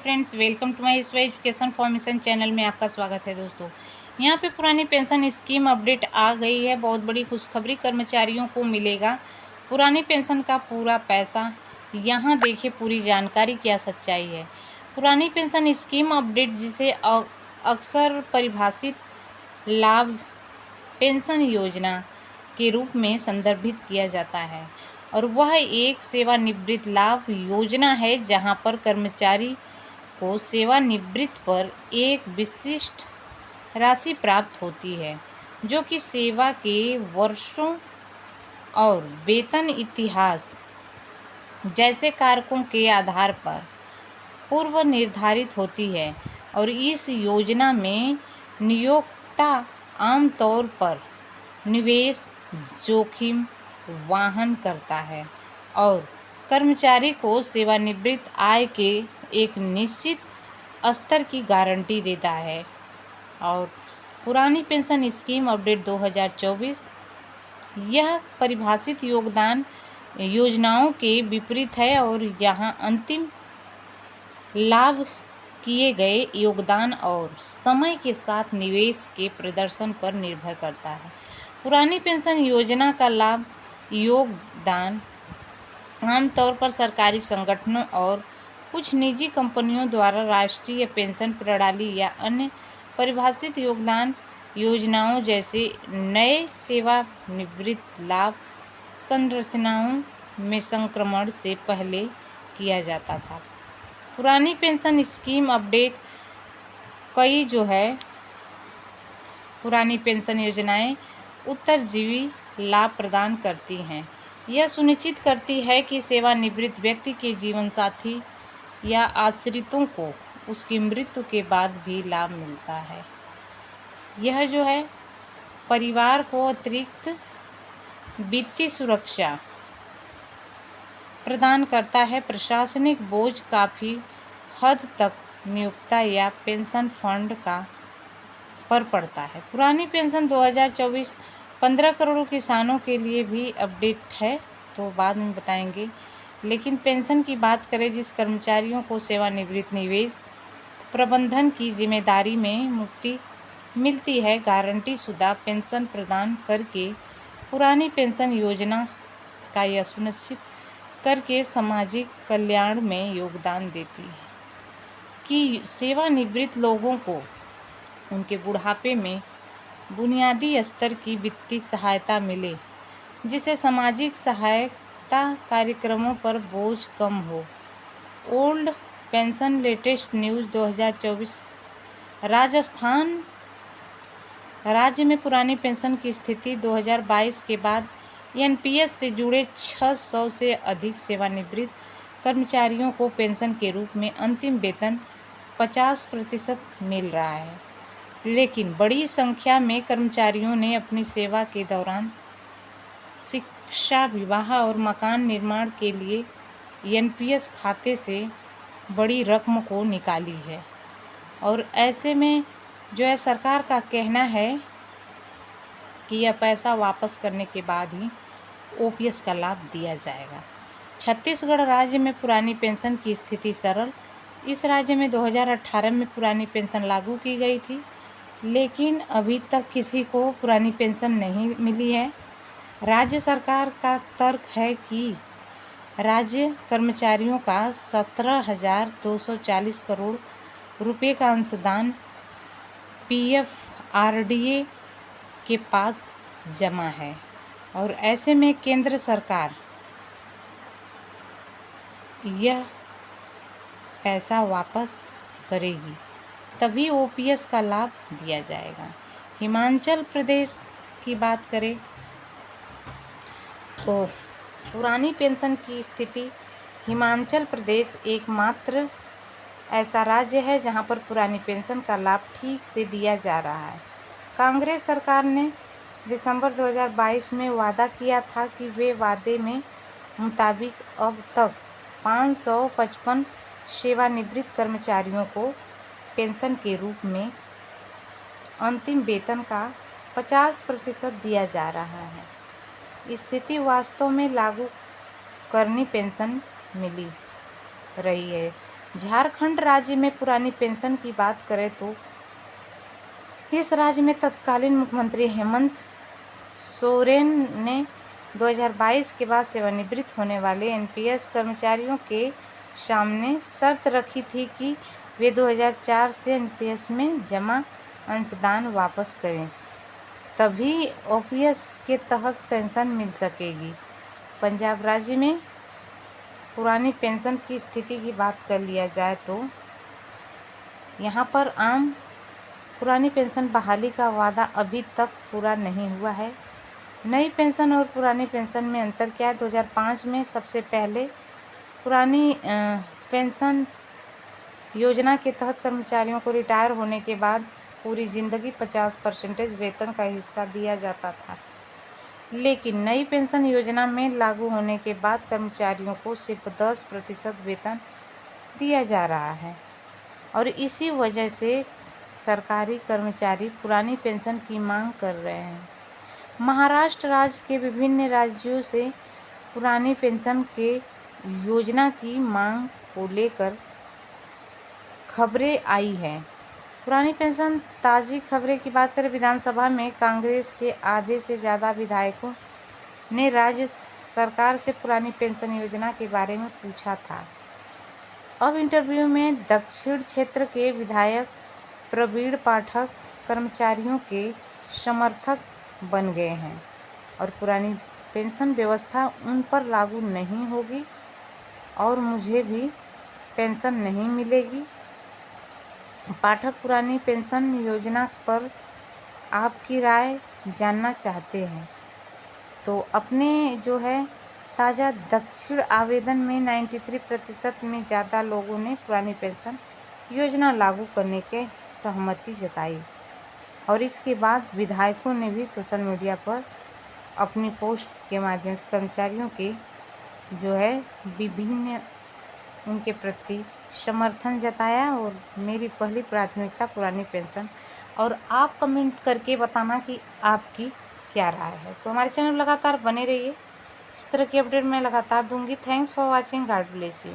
Friends, welcome to my स्वे education formation channel में आपका स्वागत है। दोस्तों, यहाँ पे पुरानी पेंशन स्कीम अपडेट आ गई है। बहुत बड़ी खुशखबरी कर्मचारियों को मिलेगा पुरानी पेंशन का पूरा पैसा। यहाँ देखिए पूरी जानकारी, क्या सच्चाई है। पुरानी पेंशन स्कीम अपडेट, जिसे अक्सर परिभाषित लाभ पेंशन योजना के रूप में संदर्भित किया जाता है, और वह एक सेवानिवृत्त लाभ योजना है जहां पर कर्मचारी को सेवानिवृत्ति पर एक विशिष्ट राशि प्राप्त होती है, जो कि सेवा के वर्षों और वेतन इतिहास जैसे कारकों के आधार पर पूर्व निर्धारित होती है। और इस योजना में नियोक्ता आमतौर पर निवेश जोखिम वहन करता है और कर्मचारी को सेवानिवृत्त आय के एक निश्चित स्तर की गारंटी देता है। और पुरानी पेंशन स्कीम अपडेट 2024 यह परिभाषित योगदान योजनाओं के विपरीत है, और यहाँ अंतिम लाभ किए गए योगदान और समय के साथ निवेश के प्रदर्शन पर निर्भर करता है। पुरानी पेंशन योजना का लाभ योगदान आमतौर पर सरकारी संगठनों और कुछ निजी कंपनियों द्वारा राष्ट्रीय पेंशन प्रणाली या अन्य परिभाषित योगदान योजनाओं जैसे नए सेवानिवृत्त लाभ संरचनाओं में संक्रमण से पहले किया जाता था। पुरानी पेंशन स्कीम अपडेट कई पुरानी पेंशन योजनाएं उत्तरजीवी लाभ प्रदान करती हैं। यह सुनिश्चित करती है कि सेवानिवृत्त व्यक्ति के जीवन साथी या आश्रितों को उसकी मृत्यु के बाद भी लाभ मिलता है। यह परिवार को अतिरिक्त वित्तीय सुरक्षा प्रदान करता है। प्रशासनिक बोझ काफ़ी हद तक नियोक्ता या पेंशन फंड पर पड़ता है। पुरानी पेंशन 2024 15 करोड़ किसानों के लिए भी अपडेट है, तो बाद में बताएंगे। लेकिन पेंशन की बात करें, जिस कर्मचारियों को सेवानिवृत्त निवेश प्रबंधन की जिम्मेदारी में मुक्ति मिलती है, गारंटी शुदा पेंशन प्रदान करके पुरानी पेंशन योजना का यह सुनिश्चित करके सामाजिक कल्याण में योगदान देती है कि सेवानिवृत्त लोगों को उनके बुढ़ापे में बुनियादी स्तर की वित्तीय सहायता मिले, जिससे सामाजिक सहायता कार्यक्रमों पर बोझ कम हो। Old pension latest news 2024 Rajasthan राज्य में पुरानी पेंशन की स्थिति 2022 के बाद एनपीएस से जुड़े 600 से अधिक सेवानिवृत्त कर्मचारियों को पेंशन के रूप में अंतिम वेतन 50% मिल रहा है। लेकिन बड़ी संख्या में कर्मचारियों ने अपनी सेवा के दौरान शिक्षा, विवाह और मकान निर्माण के लिए एनपीएस खाते से बड़ी रकम को निकाली है, और ऐसे में सरकार का कहना है कि यह पैसा वापस करने के बाद ही ओपीएस का लाभ दिया जाएगा। छत्तीसगढ़ राज्य में पुरानी पेंशन की स्थिति सरल। इस राज्य में 2018 में पुरानी पेंशन लागू की गई थी, लेकिन अभी तक किसी को पुरानी पेंशन नहीं मिली है। राज्य सरकार का तर्क है कि राज्य कर्मचारियों का 17,240 करोड़ रुपए का अंशदान पीएफआरडीए के पास जमा है, और ऐसे में केंद्र सरकार यह पैसा वापस करेगी, तभी ओपीएस का लाभ दिया जाएगा। हिमाचल प्रदेश की बात करें तो पुरानी पेंशन की स्थिति, हिमाचल प्रदेश एकमात्र ऐसा राज्य है जहां पर पुरानी पेंशन का लाभ ठीक से दिया जा रहा है। कांग्रेस सरकार ने दिसंबर 2022 में वादा किया था कि वे वादे में मुताबिक अब तक 555 सेवानिवृत्त कर्मचारियों को पेंशन के रूप में अंतिम वेतन का 50% दिया जा रहा है। स्थिति वास्तव में लागू करनी पेंशन मिली रही है। झारखंड राज्य में पुरानी पेंशन की बात करें तो इस राज्य में तत्कालीन मुख्यमंत्री हेमंत सोरेन ने 2022 के बाद सेवानिवृत्त होने वाले एनपीएस कर्मचारियों के सामने शर्त रखी थी कि वे 2004 से एनपीएस में जमा अंशदान वापस करें, तभी ओपीएस के तहत पेंशन मिल सकेगी। पंजाब राज्य में पुरानी पेंशन की स्थिति की बात कर लिया जाए तो यहाँ पर आम पुरानी पेंशन बहाली का वादा अभी तक पूरा नहीं हुआ है। नई पेंशन और पुरानी पेंशन में अंतर क्या है? 2005 में सबसे पहले पुरानी पेंशन योजना के तहत कर्मचारियों को रिटायर होने के बाद पूरी ज़िंदगी 50% वेतन का हिस्सा दिया जाता था, लेकिन नई पेंशन योजना में लागू होने के बाद कर्मचारियों को सिर्फ 10% वेतन दिया जा रहा है और इसी वजह से सरकारी कर्मचारी पुरानी पेंशन की मांग कर रहे हैं। महाराष्ट्र राज्य के विभिन्न राज्यों से पुरानी पेंशन के योजना की मांग को लेकर खबरें आई हैं। पुरानी पेंशन ताज़ी खबरें की बात करें, विधानसभा में कांग्रेस के आधे से ज़्यादा विधायकों ने राज्य सरकार से पुरानी पेंशन योजना के बारे में पूछा था। अब इंटरव्यू में दक्षिण क्षेत्र के विधायक प्रवीण पाठक कर्मचारियों के समर्थक बन गए हैं और पुरानी पेंशन व्यवस्था उन पर लागू नहीं होगी और मुझे भी पेंशन नहीं मिलेगी। पाठक पुरानी पेंशन योजना पर आपकी राय जानना चाहते हैं तो अपने जो है ताज़ा दक्षिण आवेदन में 93% में ज़्यादा लोगों ने पुरानी पेंशन योजना लागू करने के सहमति जताई और इसके बाद विधायकों ने भी सोशल मीडिया पर अपनी पोस्ट के माध्यम से कर्मचारियों के जो है विभिन्न उनके प्रति समर्थन जताया और मेरी पहली प्राथमिकता पुरानी पेंशन। और आप कमेंट करके बताना कि आपकी क्या राय है। तो हमारे चैनल लगातार बने रहिए, इस तरह की अपडेट मैं लगातार दूंगी। Thanks for watching, God bless you.